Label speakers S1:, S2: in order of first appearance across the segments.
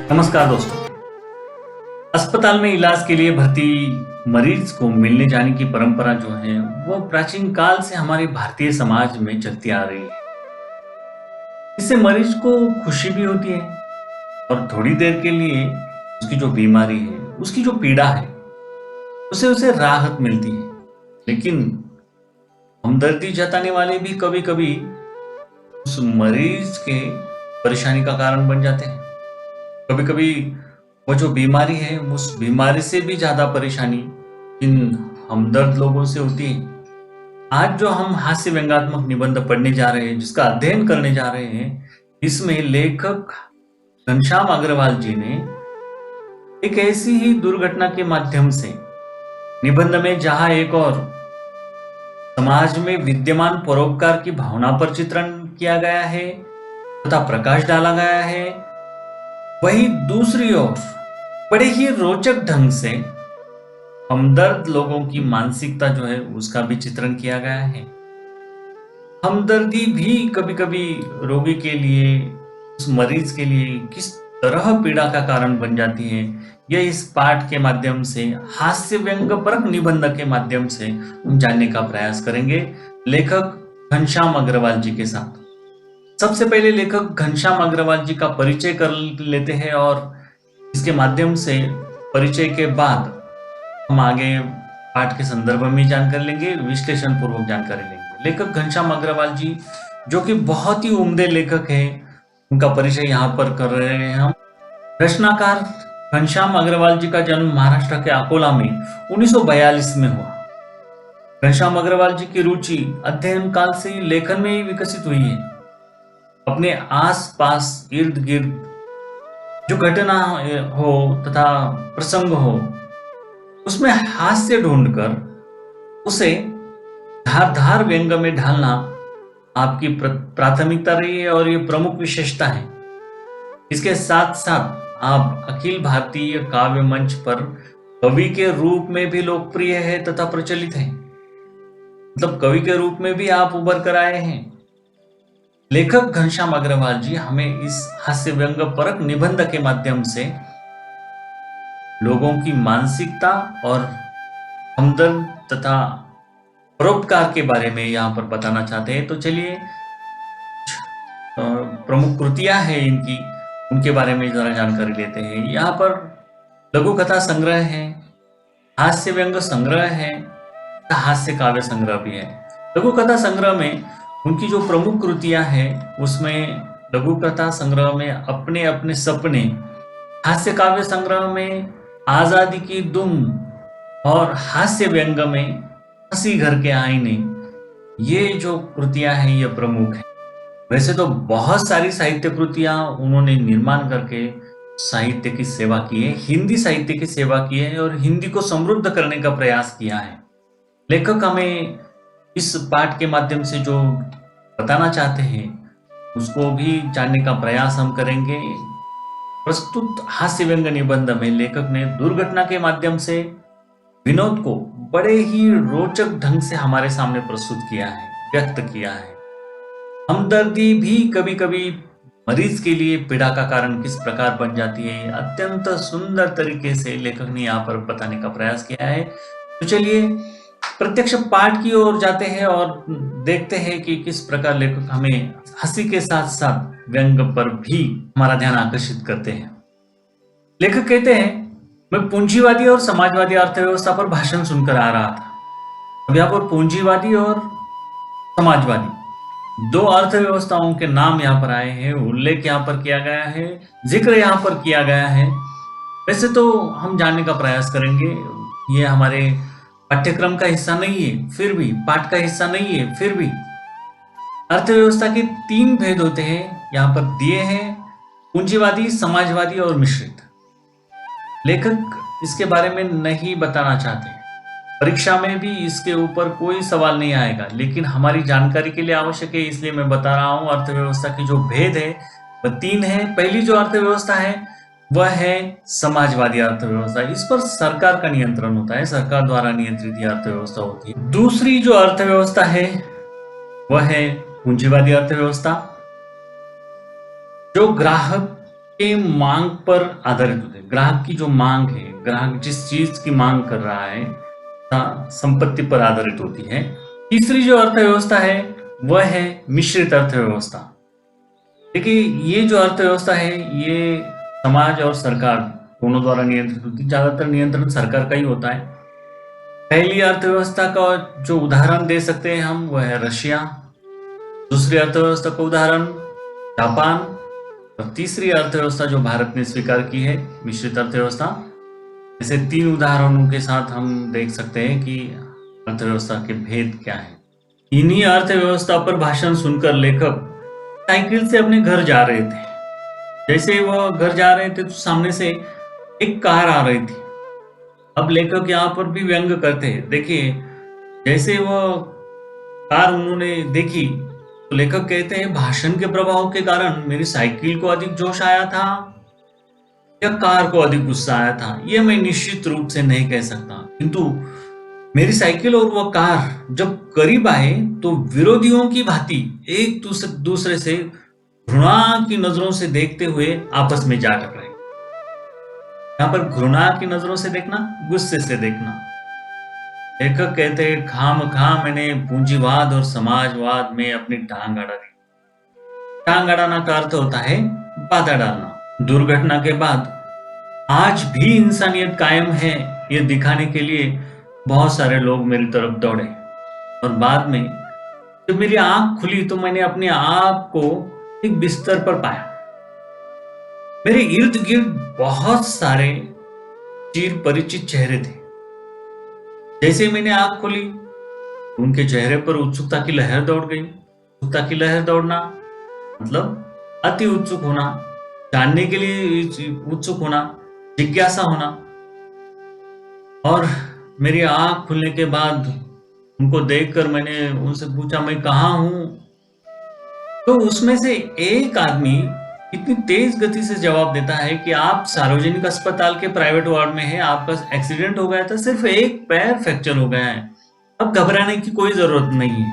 S1: नमस्कार दोस्तों। अस्पताल में इलाज के लिए भर्ती मरीज को मिलने जाने की परंपरा जो है वो प्राचीन काल से हमारे भारतीय समाज में चलती आ रही है। इससे मरीज को खुशी भी होती है और थोड़ी देर के लिए उसकी जो बीमारी है, उसकी जो पीड़ा है, उसे उसे राहत मिलती है। लेकिन हमदर्दी जताने वाले भी कभी कभी उस मरीज के परेशानी का कारण बन जाते हैं। कभी कभी वो जो बीमारी है, उस बीमारी से भी ज्यादा परेशानी इन हमदर्द लोगों से होती है। आज जो हम हास्य व्यंग्यात्मक निबंध पढ़ने जा रहे हैं, जिसका अध्ययन करने जा रहे हैं, इसमें लेखक घनश्याम अग्रवाल जी ने एक ऐसी ही दुर्घटना के माध्यम से निबंध में जहां एक और समाज में विद्यमान परोपकार की भावना पर चित्रण किया गया है तथा प्रकाश डाला गया है, वही दूसरी ओर बड़े ही रोचक ढंग से हमदर्द लोगों की मानसिकता जो है उसका भी चित्रण किया गया है। हमदर्दी भी कभी कभी रोगी के लिए, उस मरीज के लिए किस तरह पीड़ा का कारण बन जाती है, यह इस पाठ के माध्यम से, हास्य व्यंग्यपरक निबंध के माध्यम से हम जानने का प्रयास करेंगे लेखक घनश्याम अग्रवाल जी के साथ। सबसे पहले लेखक घनश्याम अग्रवाल जी का परिचय कर लेते हैं और इसके माध्यम से परिचय के बाद हम आगे पाठ के संदर्भ में जानकारी लेंगे, विश्लेषण पूर्वक जानकारी लेंगे। लेखक घनश्याम अग्रवाल जी जो कि बहुत ही उम्दे लेखक हैं, उनका परिचय यहाँ पर कर रहे हैं हम। रचनाकार घनश्याम अग्रवाल जी का जन्म महाराष्ट्र के अकोला में 1942 में हुआ। घनश्याम अग्रवाल जी की रुचि अध्ययन काल से ही लेखन में ही विकसित हुई है। अपने आस पास इर्द गिर्द जो घटना हो तथा प्रसंग हो, उसमें हास्य ढूंढकर उसे धारदार व्यंग्य में ढालना आपकी प्राथमिकता रही है और ये प्रमुख विशेषता है। इसके साथ साथ आप अखिल भारतीय काव्य मंच पर कवि के रूप में भी लोकप्रिय है तथा प्रचलित है। मतलब कवि के रूप में भी आप उभर कर आए हैं। लेखक घनश्याम अग्रवाल जी हमें इस हास्य व्यंग्य परक निबंध के माध्यम से लोगों की मानसिकता और हमदर्द तथा परोपकार के बारे में यहाँ पर बताना चाहते हैं। तो चलिए, प्रमुख कृतियां हैं इनकी, उनके बारे में जरा जानकारी लेते हैं। यहाँ पर लघु कथा संग्रह है, हास्य व्यंग्य संग्रह है, हास्य काव्य संग्रह भी है। लघु कथा संग्रह में उनकी जो प्रमुख कृतियां हैं, उसमें लघु कथा संग्रह में अपने अपने सपने, हास्य काव्य संग्रह में आजादी की दुम और हास्य व्यंग्य में हंसी घर के आईने, ये जो कृतियां हैं ये प्रमुख है। वैसे तो बहुत सारी साहित्य कृतियां उन्होंने निर्माण करके साहित्य की सेवा की है, हिंदी साहित्य की सेवा की है और हिंदी को समृद्ध करने का प्रयास किया है। लेखक हमें इस पाठ के माध्यम से जो बताना चाहते हैं उसको भी जानने का प्रयास हम करेंगे। प्रस्तुत हास्य व्यंग निबंध में लेखक ने दुर्घटना के माध्यम से विनोद को बड़े ही रोचक ढंग से हमारे सामने प्रस्तुत किया है, व्यक्त किया है। हमदर्दी भी कभी कभी मरीज के लिए पीड़ा का कारण किस प्रकार बन जाती है, अत्यंत सुंदर तरीके से लेखक ने यहाँ पर बताने का प्रयास किया है। तो चलिए प्रत्यक्ष पाठ की ओर जाते हैं और देखते हैं कि किस प्रकार लेखक हमें हंसी के साथ साथ व्यंग पर भी हमारा ध्यान आकर्षित करते हैं। लेखक कहते हैं, मैं पूंजीवादी और समाजवादी अर्थव्यवस्था पर भाषण सुनकर आ रहा था। अब यहाँ पर पूंजीवादी और समाजवादी दो अर्थव्यवस्थाओं के नाम यहाँ पर आए हैं, उल्लेख यहाँ पर किया गया है, जिक्र यहाँ पर किया गया है। वैसे तो हम जानने का प्रयास करेंगे, ये हमारे पाठ्यक्रम का हिस्सा नहीं है, फिर भी पाठ का हिस्सा नहीं है, फिर भी अर्थव्यवस्था के 3 भेद होते हैं, यहाँ पर दिए हैं, पूंजीवादी, समाजवादी और मिश्रित। लेखक इसके बारे में नहीं बताना चाहते, परीक्षा में भी इसके ऊपर कोई सवाल नहीं आएगा, लेकिन हमारी जानकारी के लिए आवश्यक है, इसलिए मैं बता रहा हूं। अर्थव्यवस्था की जो भेद है वह 3 है। पहली जो अर्थव्यवस्था है वह है समाजवादी अर्थव्यवस्था, इस पर सरकार का नियंत्रण होता है, सरकार द्वारा नियंत्रित यह अर्थव्यवस्था होती है। दूसरी जो अर्थव्यवस्था है वह है पूंजीवादी अर्थव्यवस्था, जो ग्राहक के मांग पर आधारित होते हैं। ग्राहक की जो मांग है, ग्राहक जिस चीज की मांग कर रहा है, संपत्ति पर आधारित होती है। तीसरी जो अर्थव्यवस्था है वह है मिश्रित अर्थव्यवस्था। देखिए, ये जो अर्थव्यवस्था है ये समाज और सरकार दोनों द्वारा नियंत्रित होती है, ज्यादातर नियंत्रण सरकार का ही होता है। पहली अर्थव्यवस्था का जो उदाहरण दे सकते हैं हम वह है रशिया, दूसरी अर्थव्यवस्था का उदाहरण जापान, और तीसरी अर्थव्यवस्था जो भारत ने स्वीकार की है मिश्रित अर्थव्यवस्था। ऐसे 3 उदाहरणों के साथ हम देख सकते हैं कि अर्थव्यवस्था के भेद क्या है। इन्हीं अर्थव्यवस्था पर भाषण सुनकर लेखक साइकिल से अपने घर जा रहे थे। जैसे वह घर जा रहे थे तो सामने से एक कार आ रही थी। अब लेखक यहाँ पर भी व्यंग करते हैं। देखिए, जैसे वह कार उन्होंने देखी तो लेखक कहते हैं, भाषण के प्रभाव के कारण मेरी साइकिल को अधिक जोश आया था या कार को अधिक गुस्सा आया था, यह मैं निश्चित रूप से नहीं कह सकता, किंतु मेरी साइकिल और वह कार जब करीब आए तो विरोधियों की भांति एक दूसरे से घृणा की नजरों से देखते हुए आपस में जा टकराए। यहाँ पर घृणा की नजरों से देखना, गुस्से से देखना। लेखक कहते हैं, खामखा मैंने पूंजीवाद और समाजवाद में अपनी टांग अड़ा दी। टांग अड़ाना का अर्थ होता है बाधा डालना। दुर्घटना के बाद आज भी इंसानियत कायम है, ये दिखाने के लिए बहुत सारे लोग मेरी तरफ दौड़े, और बाद में जब मेरी आंख खुली तो मैंने अपने आप को एक बिस्तर पर पाया। मेरे इर्द गिर्द बहुत सारे चिर परिचित चेहरे थे। जैसे मैंने आंख खोली उनके चेहरे पर उत्सुकता की लहर दौड़ गई। उत्सुकता की लहर दौड़ना मतलब अति उत्सुक होना, जानने के लिए उत्सुक होना, जिज्ञासा होना। और मेरी आंख खुलने के बाद उनको देखकर मैंने उनसे पूछा, मैं कहाँ हूं? तो उसमें से एक आदमी इतनी तेज गति से जवाब देता है कि आप सार्वजनिक अस्पताल के प्राइवेट वार्ड में हैं, आपका एक्सीडेंट हो गया था, सिर्फ एक पैर फ्रैक्चर हो गया है, अब घबराने की कोई जरूरत नहीं है।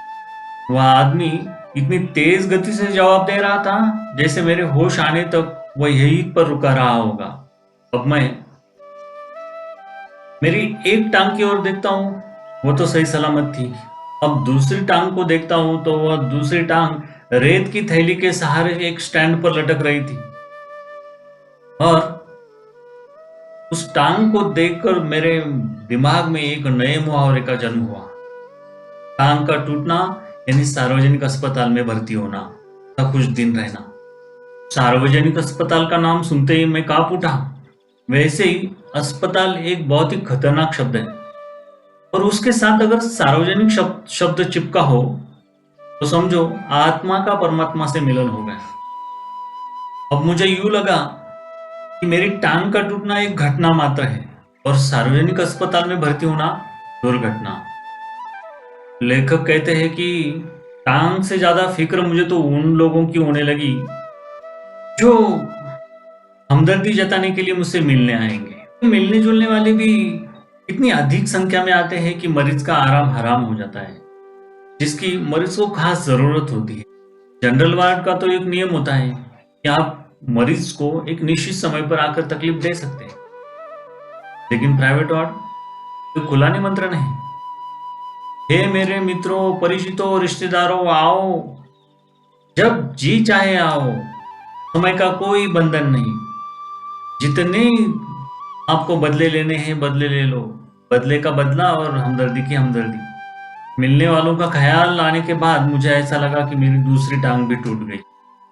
S1: वह आदमी इतनी तेज गति से जवाब दे रहा था जैसे मेरे होश आने तक वह यहीं पर रुका रहा होगा। अब मैं मेरी एक टांग की ओर देखता हूं, वो तो सही सलामत थी। अब दूसरी टांग को देखता हूं तो वह दूसरी टांग रेत की थैली के सहारे एक स्टैंड पर लटक रही थी, और उस टांग को देखकर मेरे दिमाग में एक नए मुहावरे का जन्म हुआ। टांग का टूटना यानी सार्वजनिक अस्पताल में भर्ती होना या कुछ दिन रहना। सार्वजनिक अस्पताल का नाम सुनते ही मैं कांप उठा। वैसे ही अस्पताल एक बहुत ही खतरनाक शब्द है, और उसके साथ अगर सार्वजनिक शब्द चिपका हो तो समझो आत्मा का परमात्मा से मिलन हो गया। अब मुझे यूं लगा कि मेरी टांग का टूटना एक घटना मात्र है और सार्वजनिक अस्पताल में भर्ती होना दुर्घटना। लेखक कहते हैं कि टांग से ज्यादा फिक्र मुझे तो उन लोगों की होने लगी जो हमदर्दी जताने के लिए मुझसे मिलने आएंगे। मिलने जुलने वाले भी इतनी अधिक संख्या में आते हैं कि मरीज का आराम हराम हो जाता है, जिसकी मरीज को खास जरूरत होती है। जनरल वार्ड का तो एक नियम होता है कि आप मरीज को एक निश्चित समय पर आकर तकलीफ दे सकते हैं, लेकिन प्राइवेट वार्ड तो खुला निमंत्रण है। हे मेरे मित्रों, परिचितों, रिश्तेदारों, आओ, जब जी चाहे आओ, समय का कोई बंधन नहीं। जितने आपको बदले लेने हैं बदले ले लो, बदले का बदला और हमदर्दी की हमदर्दी। मिलने वालों का ख्याल आने के बाद मुझे ऐसा लगा कि मेरी दूसरी टांग भी टूट गई।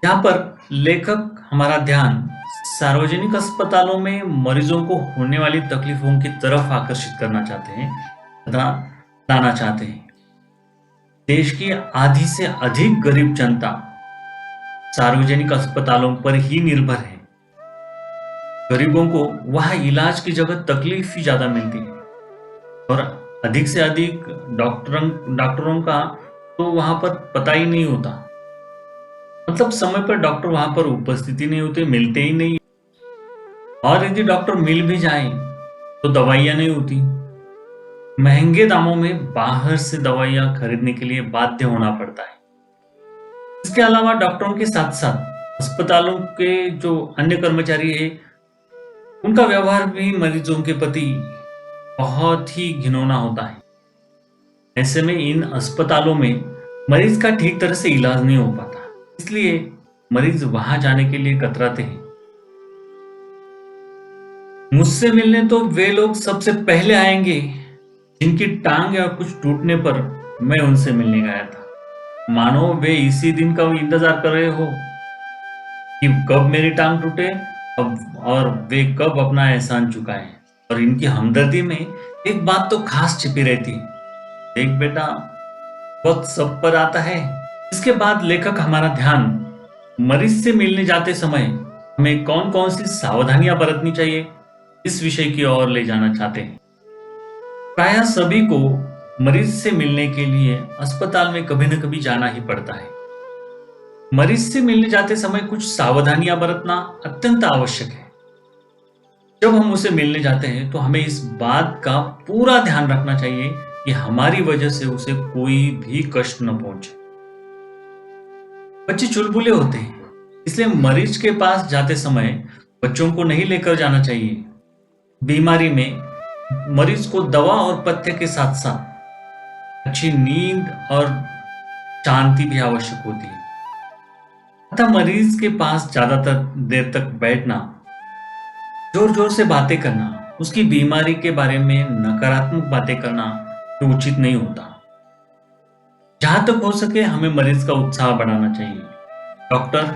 S1: यहाँ पर लेखक हमारा ध्यान सार्वजनिक अस्पतालों में मरीजों को होने वाली तकलीफों की तरफ आकर्षित करना चाहते हैं तथा लाना चाहते हैं। देश की आधी से अधिक गरीब जनता सार्वजनिक अस्पतालों पर ही निर्भर है। गरीबों को वहां इलाज की जगह तकलीफ ही ज्यादा मिलती है और अधिक से अधिक डॉक्टरों का तो वहां पर पता ही नहीं होता। मतलब समय पर डॉक्टर वहां पर उपस्थिति नहीं होते, मिलते ही नहीं, और यदि डॉक्टर मिल भी जाए तो दवाइयां नहीं होती। महंगे दामों में बाहर से दवाइयां खरीदने के लिए बाध्य होना पड़ता है। इसके अलावा डॉक्टरों के साथ साथ अस्पतालों के जो अन्य कर्मचारी है, उनका व्यवहार भी मरीजों के प्रति बहुत ही घिनौना होता है। ऐसे में इन अस्पतालों में मरीज का ठीक तरह से इलाज नहीं हो पाता, इसलिए मरीज वहां जाने के लिए कतराते हैं। मुझसे मिलने तो वे लोग सबसे पहले आएंगे जिनकी टांग या कुछ टूटने पर मैं उनसे मिलने गया था। मानो वे इसी दिन का इंतजार कर रहे हो कि कब मेरी टांग टूटे और वे कब अपना एहसान चुकाएं। और इनकी हमदर्दी में एक बात तो खास छिपी रहती है, देख बेटा, वक्त सब पर आता है। इसके बाद लेखक हमारा ध्यान मरीज से मिलने जाते समय हमें कौन कौन सी सावधानियां बरतनी चाहिए, इस विषय की ओर ले जाना चाहते हैं। प्रायः सभी को मरीज से मिलने के लिए अस्पताल में कभी न कभी जाना ही पड़ता है। मरीज से मिलने जाते समय कुछ सावधानियां बरतना अत्यंत आवश्यक है। जब हम उसे मिलने जाते हैं तो हमें इस बात का पूरा ध्यान रखना चाहिए कि हमारी वजह से उसे कोई भी कष्ट न पहुंचे। बच्चे चुलबुले होते हैं, इसलिए मरीज के पास जाते समय बच्चों को नहीं लेकर जाना चाहिए। बीमारी में मरीज को दवा और पथ्य के साथ साथ अच्छी नींद और शांति भी आवश्यक होती है। अतः मरीज के पास ज्यादातर देर तक बैठना, जोर जोर से बातें करना, उसकी बीमारी के बारे में नकारात्मक बातें करना तो उचित नहीं होता। जहां तक हो सके हमें मरीज का उत्साह बढ़ाना चाहिए। डॉक्टर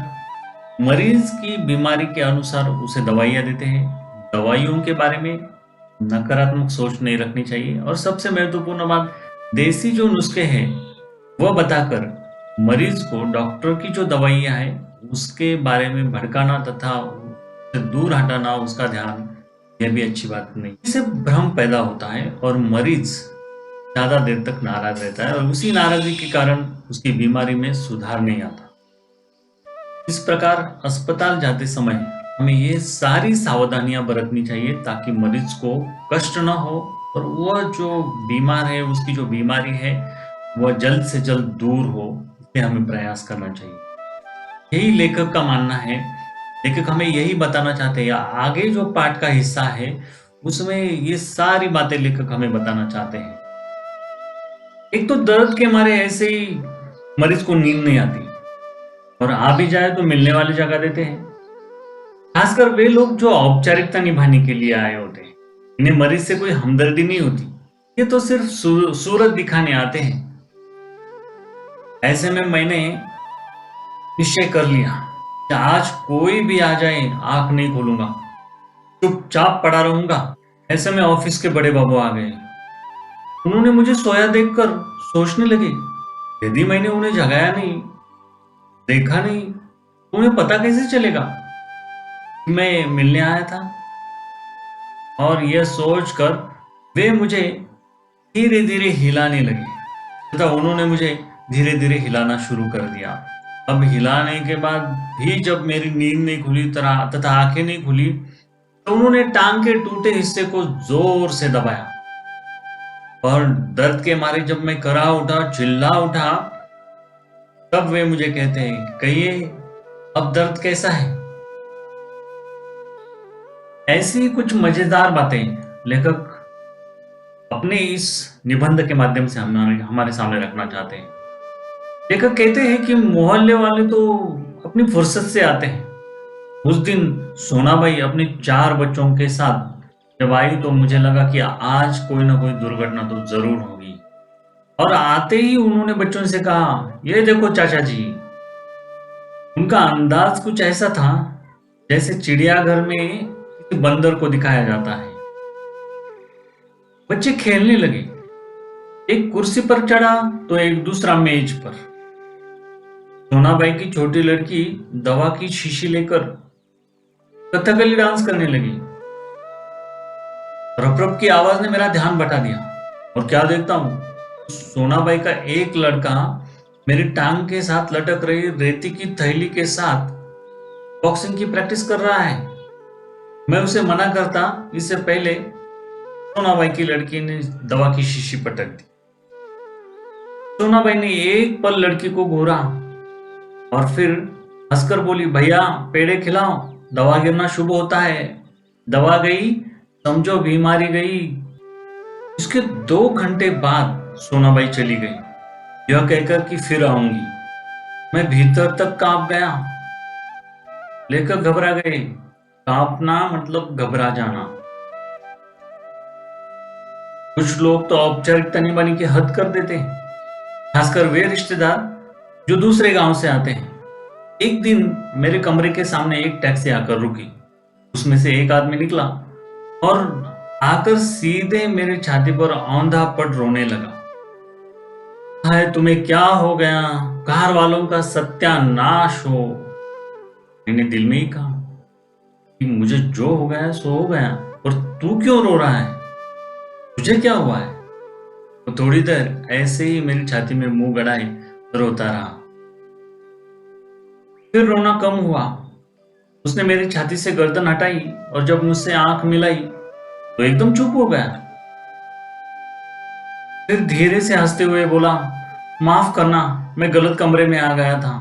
S1: मरीज की बीमारी के अनुसार उसे दवाइयां देते हैं। दवाइयों के बारे में नकारात्मक सोच नहीं रखनी चाहिए। और सबसे महत्वपूर्ण बात, देसी जो नुस्खे हैं वह बताकर मरीज को डॉक्टर की जो दवाइयां हैं उसके बारे में भड़काना तथा उससे दूर हटाना उसका ध्यान, यह भी अच्छी बात नहीं। इससे भ्रम पैदा होता है और मरीज ज्यादा देर तक नाराज रहता है और उसी नाराजगी के कारण उसकी बीमारी में सुधार नहीं आता। इस प्रकार अस्पताल जाते समय हमें ये सारी सावधानियां बरतनी चाहिए ताकि मरीज को कष्ट न हो और वह जो बीमार है उसकी जो बीमारी है वह जल्द से जल्द दूर हो, इसलिए हमें प्रयास करना चाहिए। यही लेखक का मानना है। लेखक हमें यही बताना चाहते हैं, या आगे जो पाठ का हिस्सा है उसमें ये सारी बातें लेखक हमें बताना चाहते हैं। एक तो दर्द के मारे ऐसे ही मरीज को नींद नहीं आती और आ भी जाए तो मिलने वाली जगह देते हैं। खासकर वे लोग जो औपचारिकता निभाने के लिए आए होते हैं, इन्हें मरीज से कोई हमदर्दी नहीं होती, ये तो सिर्फ सूरत दिखाने आते हैं। ऐसे में मैंने निश्चय कर लिया कि आज कोई भी आ जाए आंख नहीं खोलूंगा, चुपचाप पड़ा रहूंगा। ऐसे में ऑफिस के बड़े बाबू आ गए। उन्होंने मुझे सोया देखकर सोचने लगे, यदि मैंने उन्हें जगाया नहीं, देखा नहीं, तो उन्हें पता कैसे चलेगा मैं मिलने आया था। और यह सोचकर वे मुझे धीरे धीरे हिलाने लगे तथा उन्होंने मुझे धीरे धीरे हिलाना शुरू कर दिया। अब हिलाने के बाद भी जब मेरी नींद नहीं खुली तथा आंखें नहीं खुली, तो उन्होंने टांग के टूटे हिस्से को जोर से दबाया और दर्द के मारे जब मैं करा उठा, चिल्ला उठा, तब वे मुझे कहते हैं, कहिए अब दर्द कैसा है। ऐसी ही कुछ मजेदार बातें लेखक अपने इस निबंध के माध्यम से हमारे सामने रखना चाहते हैं। लेखक कहते हैं कि मोहल्ले वाले तो अपनी फुर्सत से आते हैं। उस दिन सोनाबाई अपने 4 बच्चों के साथ जब आई तो मुझे लगा कि आज कोई ना कोई दुर्घटना तो जरूर होगी। और आते ही उन्होंने बच्चों से कहा, ये देखो चाचा जी। उनका अंदाज कुछ ऐसा था जैसे चिड़ियाघर में किसी बंदर को दिखाया जाता है। बच्चे खेलने लगे, एक कुर्सी पर चढ़ा तो एक दूसरा मेज पर। सोनाबाई की छोटी लड़की दवा की शीशी लेकर कथकली डांस करने लगी। रप रप की आवाज ने मेरा ध्यान बटा दिया और क्या देखता हूं, सोनाबाई का एक लड़का मेरी टांग के साथ लटक रही रेती की थैली के साथ बॉक्सिंग की प्रैक्टिस कर रहा है। मैं उसे मना करता इससे पहले सोनाबाई की लड़की ने दवा की शीशी पटक दी। सोनाबाई ने एक पल लड़की को घूरा और फिर हंसकर बोली, भैया पेड़े खिलाओ, दवा गिरना शुभ होता है। दवा गई, समझो बीमारी गई। इसके 2 घंटे बाद सोनाबाई चली गई, यह कहकर कि फिर आऊंगी। मैं भीतर तक कांप गया। लेखक घबरा गए। कांपना मतलब घबरा जाना। कुछ लोग तो औपचारिकता निभाने की हद कर देते हैं, खासकर वे रिश्तेदार जो दूसरे गांव से आते हैं। एक दिन मेरे कमरे के सामने एक टैक्सी आकर रुकी। उसमें से एक आदमी निकला और आकर सीधे मेरे छाती पर औंधा पड़ रोने लगा। हाय तुम्हें क्या हो गया, कार वालों का सत्यानाश हो। मैंने दिल में ही कहा कि मुझे जो हो गया सो हो गया, और तू क्यों रो रहा है, तुझे क्या हुआ है। तो थोड़ी देर ऐसे ही मेरी छाती में मुंह गड़ाए रोता रहा। फिर रोना कम हुआ। उसने मेरी छाती से गर्दन हटाई और जब मुझसे आंख मिलाई तो एकदम चुप हो गया। फिर धीरे से हंसते हुए बोला, माफ करना, मैं गलत कमरे में आ गया था।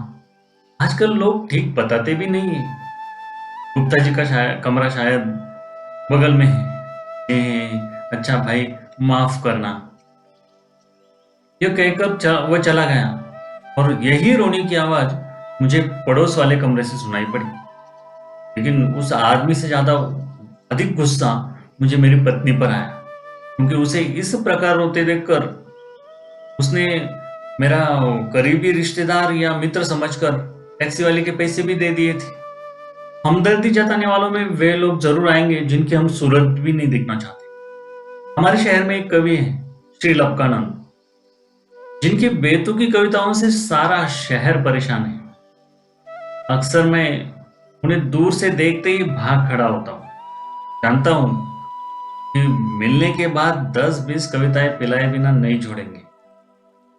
S1: आजकल लोग ठीक बताते भी नहीं है। गुप्ता जी का कमरा शायद बगल में है। अच्छा भाई माफ करना। यह कहकर वह चला गया और यही रोने की आवाज मुझे पड़ोस वाले कमरे से सुनाई पड़ी। लेकिन उस आदमी से ज्यादा अधिक गुस्सा मुझे मेरी पत्नी पर आया, क्योंकि उसे इस प्रकार रोते देखकर उसने मेरा करीबी रिश्तेदार या मित्र समझकर टैक्सी वाले के पैसे भी दे दिए थे। हमदर्दी जताने वालों में वे लोग जरूर आएंगे जिनकी हम सूरत भी नहीं देखना चाहते। हमारे शहर में एक कवि है श्री लपकानंद, जिनकी बेतुकी कविताओं से सारा शहर परेशान है। अक्सर मैं उन्हें दूर से देखते ही भाग खड़ा होता हूँ। जानता हूं कि मिलने के बाद 10-20 कविताएं पिलाए बिना नहीं छोड़ेंगे।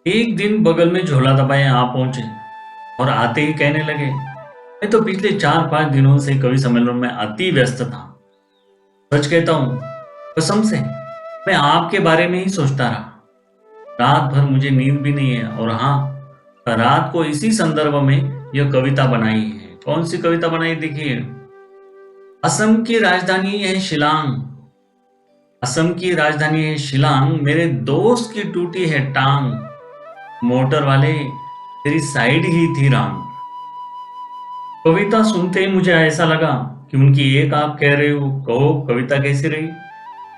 S1: एक दिन बगल में झोला दबाए आ पहुंचे और आते ही कहने लगे, मैं तो पिछले 4-5 दिनों से कवि सम्मेलन में अति व्यस्त था। सच कहता हूं, कसम से मैं आपके बारे में ही सोचता रहा। रात भर मुझे नींद भी नहीं है। और हाँ, रात को इसी संदर्भ में यह कविता बनाई है। कौन सी कविता बनाई देखिए। असम की राजधानी है शिलांग, असम की राजधानी है शिलांग, मेरे दोस्त की टूटी है टांग, मोटर वाले तेरी साइड ही थी रांग। कविता सुनते ही मुझे ऐसा लगा कि उनकी एक आंख कह रही हो कहो कविता कैसी रही,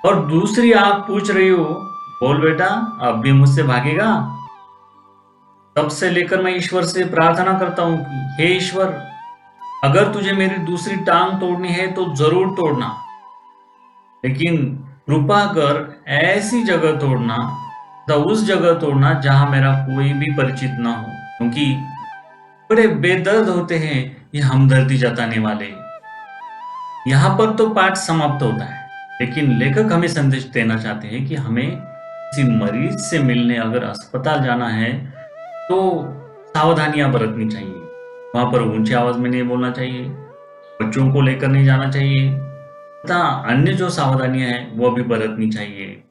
S1: और दूसरी आंख पूछ रही हो बोल बेटा अब भी मुझसे भागेगा। तब से लेकर मैं ईश्वर से प्रार्थना करता हूं कि हे ईश्वर, अगर तुझे मेरी दूसरी टांग तोड़नी है तो जरूर तोड़ना, लेकिन कृपा कर ऐसी जगह तोड़ना, उस जगह तोड़ना जहां मेरा कोई भी परिचित ना हो, क्योंकि बड़े बेदर्द होते हैं ये हमदर्दी जताने वाले। यहां पर तो पाठ समाप्त होता है, लेकिन लेखक हमें संदेश देना चाहते हैं कि हमें किसी मरीज से मिलने अगर अस्पताल जाना है तो सावधानियां बरतनी चाहिए। वहां पर ऊंची आवाज में नहीं बोलना चाहिए, बच्चों को लेकर नहीं जाना चाहिए तथा अन्य जो सावधानियां हैं वो भी बरतनी चाहिए।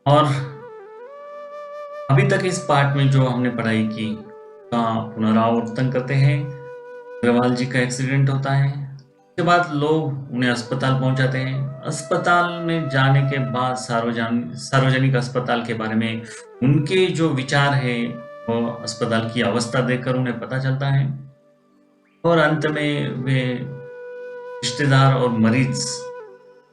S1: और अभी तक इस पार्ट में जो हमने पढ़ाई की का पुनरावर्तन करते हैं। अग्रवाल जी का एक्सीडेंट होता है, उसके बाद लोग उन्हें अस्पताल पहुंचाते हैं। अस्पताल में जाने के बाद सार्वजनिक अस्पताल के बारे में उनके जो विचार है वो अस्पताल की अवस्था देखकर उन्हें पता चलता है। और अंत में वे रिश्तेदार और मरीज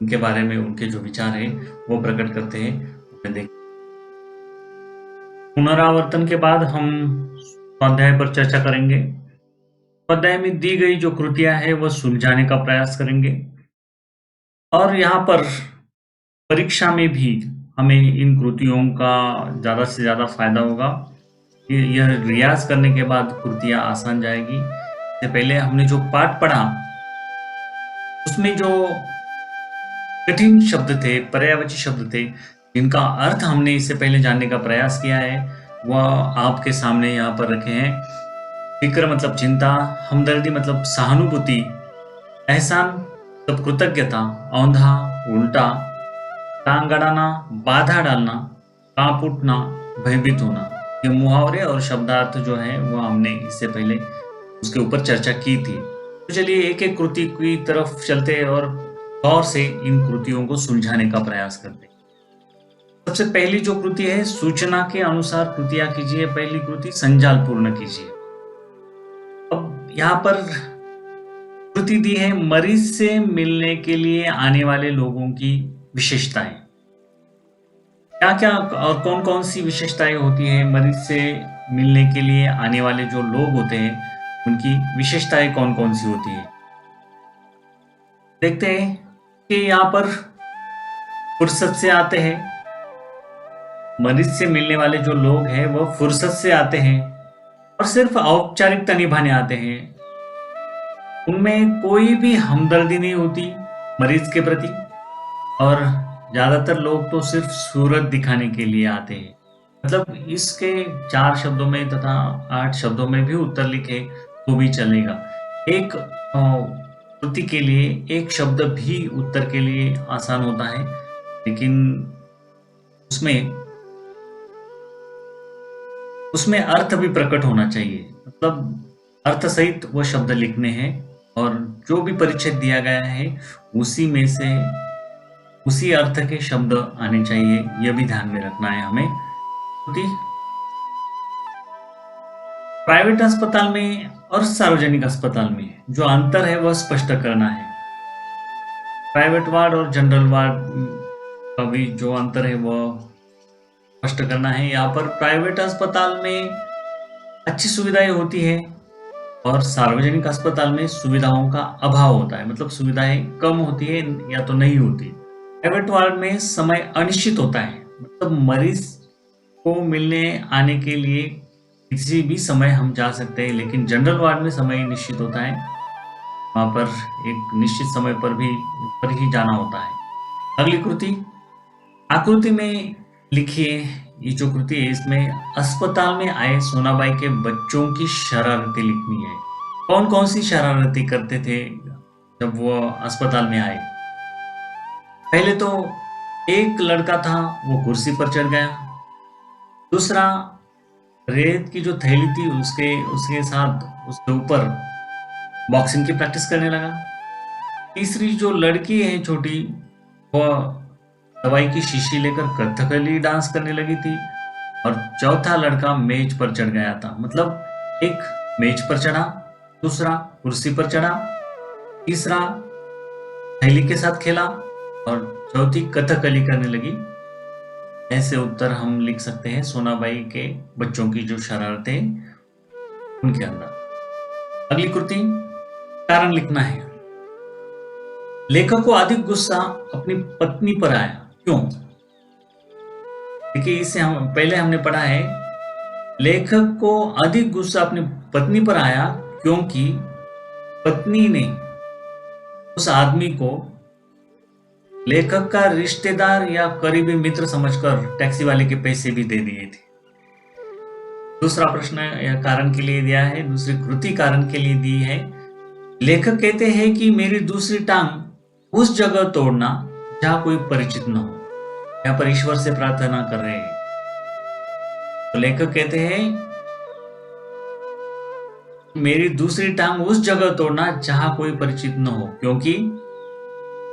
S1: उनके बारे में उनके जो विचार है वो प्रकट करते हैं। उन्हें देख पुनरावर्तन के बाद हम स्वाध्याय पर चर्चा करेंगे। स्वाध्याय में दी गई जो कृतियां हैं वो सुलझाने का प्रयास करेंगे। और यहाँ पर परीक्षा में भी हमें इन कृतियों का ज़्यादा से ज़्यादा फायदा होगा। यह रियाज करने के बाद कृतियाँ आसान जाएगी। इससे पहले हमने जो पाठ पढ़ा उसमें जो कठिन शब्द थे, पर्यायवाची शब्द थे, जिनका अर्थ हमने इससे पहले जानने का प्रयास किया है, वह आपके सामने यहाँ पर रखे हैं। फिक्र मतलब चिंता, हमदर्दी मतलब सहानुभूति, एहसान मतलब कृतज्ञता, औंधा उल्टा, टांग अड़ाना बाधा डालना, कांप उठना, भयभीत होना। ये मुहावरे और शब्दार्थ जो है वो हमने इससे पहले उसके ऊपर चर्चा की थी। तो चलिए एक एक कृति की तरफ चलते हैं और गौर से इन कृतियों को सुलझाने का प्रयास करते हैं। सबसे पहली जो कृति है, सूचना के अनुसार कृतियां कीजिए। पहली कृति संजाल पूर्ण कीजिए। अब यहाँ पर कृति दी है मरीज से मिलने के लिए आने वाले लोगों की विशेषताएं। क्या क्या और कौन कौन सी विशेषताएं होती है मरीज से मिलने के लिए आने वाले जो लोग होते हैं, उनकी विशेषताएं कौन कौन सी होती है। देखते हैं कि यहाँ पर फुर्सत से आते हैं। मरीज से मिलने वाले जो लोग हैं वो फुर्सत से आते हैं और सिर्फ औपचारिकता निभाने आते हैं। उनमें कोई भी हमदर्दी नहीं होती मरीज के प्रति, और ज्यादातर लोग तो सिर्फ सूरत दिखाने के लिए आते हैं। मतलब इसके 4 शब्दों में तथा 8 शब्दों में भी उत्तर लिखे तो भी चलेगा। एक कृति के लिए एक शब्द भी उत्तर के लिए आसान होता है, लेकिन उसमें उसमें अर्थ भी प्रकट होना चाहिए। मतलब अर्थ सहित वो शब्द लिखने हैं और जो भी परिच्छेद दिया गया है उसी में से उसी अर्थ के शब्द आने चाहिए। यह भी ध्यान में रखना है हमें। क्योंकि प्राइवेट अस्पताल में और सार्वजनिक अस्पताल में जो अंतर है वह स्पष्ट करना है। प्राइवेट वार्ड और जनरल वार्ड का भी जो अंतर है वह स्पष्ट करना है। यहाँ पर प्राइवेट अस्पताल में अच्छी सुविधाएं होती है और सार्वजनिक अस्पताल में सुविधाओं का अभाव होता है। मतलब सुविधाएं कम होती है या तो नहीं होती। प्राइवेट वार्ड में समय अनिश्चित होता है, मतलब मरीज को मिलने आने के लिए किसी भी समय हम जा सकते हैं, लेकिन जनरल वार्ड में समय निश्चित होता है। वहां पर एक निश्चित समय पर ही जाना होता है। अगली कृति आकृति में लिखिए। ये जो कृति है इसमें अस्पताल में आए सोनाबाई के बच्चों की शरारतें लिखनी है। कौन कौन सी शरारतें करते थे जब वो अस्पताल में आए। पहले तो एक लड़का था वो कुर्सी पर चढ़ गया। दूसरा रेत की जो थैली थी उसके उसके साथ उसके ऊपर बॉक्सिंग की प्रैक्टिस करने लगा। तीसरी जो लड़की है छोटी, वह दवाई की शीशी लेकर कथकली डांस करने लगी थी। और चौथा लड़का मेज पर चढ़ गया था। मतलब एक मेज पर चढ़ा, दूसरा कुर्सी पर चढ़ा, तीसरा थैली के साथ खेला और चौथी कथकली करने लगी। ऐसे उत्तर हम लिख सकते हैं सोनाबाई के बच्चों की जो शरारतें उनके अंदर। अगली कृति कारण लिखना है। लेखक को अधिक गुस्सा अपनी पत्नी पर आया, क्यों। देखिए इसे हम पहले हमने पढ़ा है। लेखक को अधिक गुस्सा अपनी पत्नी पर आया क्योंकि पत्नी ने उस आदमी को लेखक का रिश्तेदार या करीबी मित्र समझकर टैक्सी वाले के पैसे भी दे दिए थे। दूसरा प्रश्न या कारण के लिए दिया है, दूसरी कृति कारण के लिए दी है। लेखक कहते हैं कि मेरी दूसरी टांग उस जगह तोड़ना जहां कोई परिचित न हो। यहाँ पर ईश्वर से प्रार्थना कर रहे हैं। तो लेखक कहते हैं मेरी दूसरी टांग उस जगह तोड़ना जहां कोई परिचित न हो, क्योंकि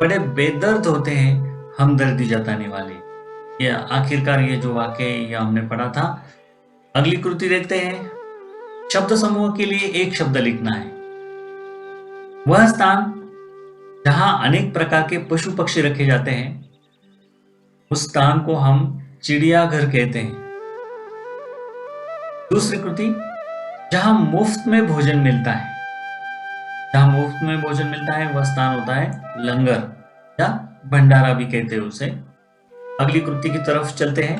S1: बड़े बेदर्द होते हैं हमदर्दी जताने वाले। ये आखिरकार ये जो वाक्य ये हमने पढ़ा था। अगली कृति देखते हैं। शब्द समूह के लिए एक शब्द लिखना है। वह स्थान जहां अनेक प्रकार के पशु पक्षी रखे जाते हैं, उस स्थान को हम चिड़ियाघर कहते हैं। दूसरी कृति, जहां मुफ्त में भोजन मिलता है। जहां मुफ्त में भोजन मिलता है वह स्थान होता है लंगर या भंडारा भी कहते हैं उसे। अगली कृति की तरफ चलते हैं।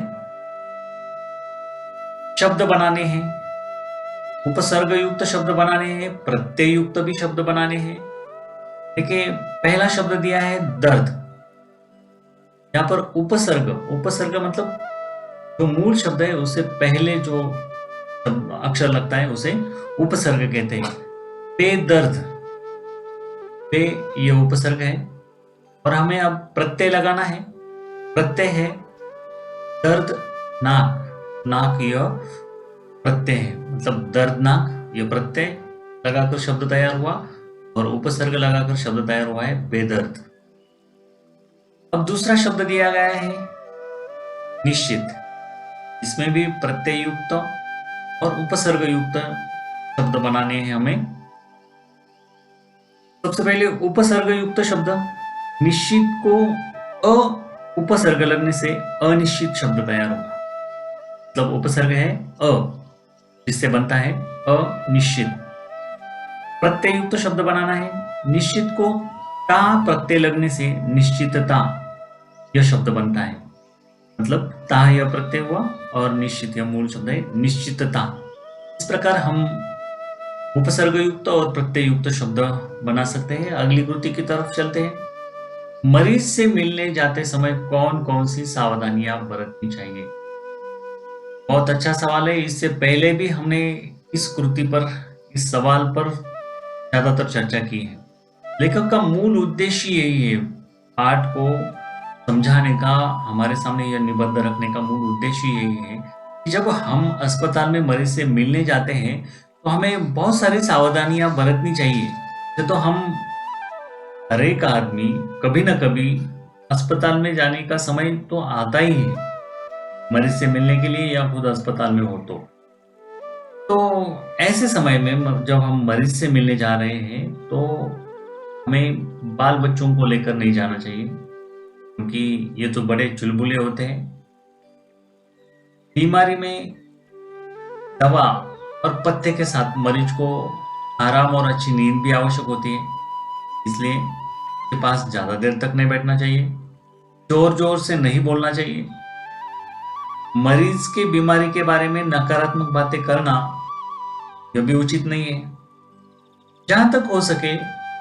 S1: शब्द बनाने हैं, उपसर्ग युक्त शब्द बनाने हैं, प्रत्यय युक्त भी शब्द बनाने हैं। देखिए पहला शब्द दिया है दर्द। यहां पर उपसर्ग, उपसर्ग मतलब जो मूल शब्द है उससे पहले जो अक्षर लगता है उसे उपसर्ग कहते हैं। बेदर्द, पे ये उपसर्ग है और हमें अब प्रत्यय लगाना है। प्रत्यय है दर्द नाक, नाक यह प्रत्यय है, मतलब दर्दनाक ये प्रत्यय लगाकर शब्द तैयार हुआ और उपसर्ग लगाकर शब्द तैयार हुआ है बेदर्द। अब दूसरा शब्द दिया गया है निश्चित। इसमें भी प्रत्यय युक्त और उपसर्ग युक्त शब्द बनाने हैं हमें। सबसे पहले उपसर्ग युक्त शब्द, निश्चित को अ उपसर्ग लगने से अनिश्चित शब्द तैयार होगा। मतलब उपसर्ग है अ, जिससे बनता है अनिश्चित। प्रत्यय युक्त शब्द बनाना है। निश्चित को ता प्रत्यय लगने से निश्चितता यह शब्द बनता है। मतलब ता यह प्रत्यय हुआ और निश्चित यह मूल शब्द है निश्चितता। इस प्रकार हम उपसर्ग युक्त और प्रत्यय युक्त शब्द बना सकते हैं। अगली कृति की तरफ चलते हैं। मरीज से मिलने जाते समय कौन कौन सी सावधानियां बरतनी चाहिए? बहुत अच्छा सवाल है। इससे पहले भी हमने इस कृति पर, इस सवाल पर ज्यादातर चर्चा की है। लेखक का मूल उद्देश्य यही है, पाठ को समझाने का, हमारे सामने यह निबंध रखने का मूल उद्देश्य यही है कि जब हम अस्पताल में मरीज से मिलने जाते हैं तो हमें बहुत सारी सावधानियां बरतनी चाहिए। तो हम हर एक आदमी कभी ना कभी अस्पताल में जाने का समय तो आता ही है, मरीज से मिलने के लिए या खुद अस्पताल में हो तो ऐसे समय में जब हम मरीज से मिलने जा रहे हैं तो हमें बाल बच्चों को लेकर नहीं जाना चाहिए, क्योंकि ये तो बड़े चुलबुले होते हैं। बीमारी में दवा और पत्ते के साथ मरीज को आराम और अच्छी नींद भी आवश्यक होती है, इसलिए के पास ज्यादा देर तक नहीं बैठना चाहिए। जोर जोर से नहीं बोलना चाहिए। मरीज की बीमारी के बारे में नकारात्मक बातें करना यह भी उचित नहीं है। जहां तक हो सके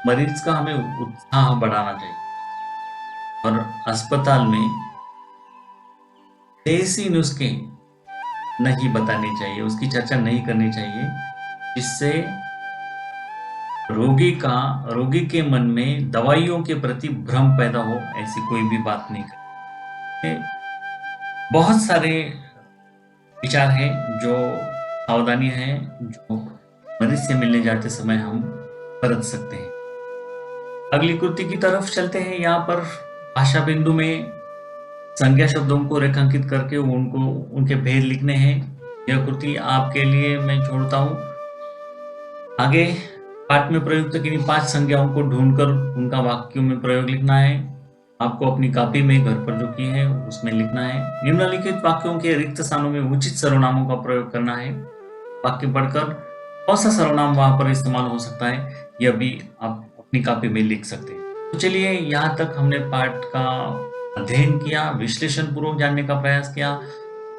S1: मरीज का हमें उत्साह बढ़ाना चाहिए और अस्पताल में देसी नुस्खे नहीं बताने चाहिए, उसकी चर्चा नहीं करनी चाहिए, जिससे रोगी के मन में दवाइयों के प्रति भ्रम पैदा हो। ऐसी कोई भी बात नहीं करनी। बहुत सारे विचार हैं, जो सावधानियां हैं जो मरीज से मिलने जाते समय हम बरत सकते हैं। अगली कृति की तरफ चलते हैं। यहाँ पर भाषा बिंदु में संज्ञा शब्दों को रेखांकित करके उनके भेद लिखने हैं। यह कृति आपके लिए मैं छोड़ता हूं। आगे पाठ में प्रयुक्त किन्हीं 5 संज्ञाओं को ढूंढकर उनका वाक्यों में प्रयोग लिखना है। आपको अपनी कॉपी में घर पर जो की है उसमें लिखना है। निम्नलिखित वाक्यों के रिक्त स्थानों में उचित सर्वनामों का प्रयोग करना है। वाक्य पढ़कर कौन सा सर्वनाम वहां पर इस्तेमाल हो सकता है यह भी आप अपनी कॉपी में लिख सकते हैं। तो चलिए, यहाँ तक हमने पाठ का अध्ययन किया, विश्लेषण पूर्वक जानने का प्रयास किया,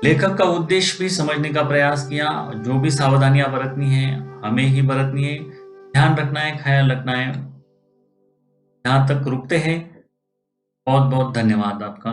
S1: लेखक का उद्देश्य भी समझने का प्रयास किया। जो भी सावधानियां बरतनी है हमें ही बरतनी है, ध्यान रखना है, ख्याल रखना है। यहाँ तक रुकते हैं। बहुत बहुत धन्यवाद आपका।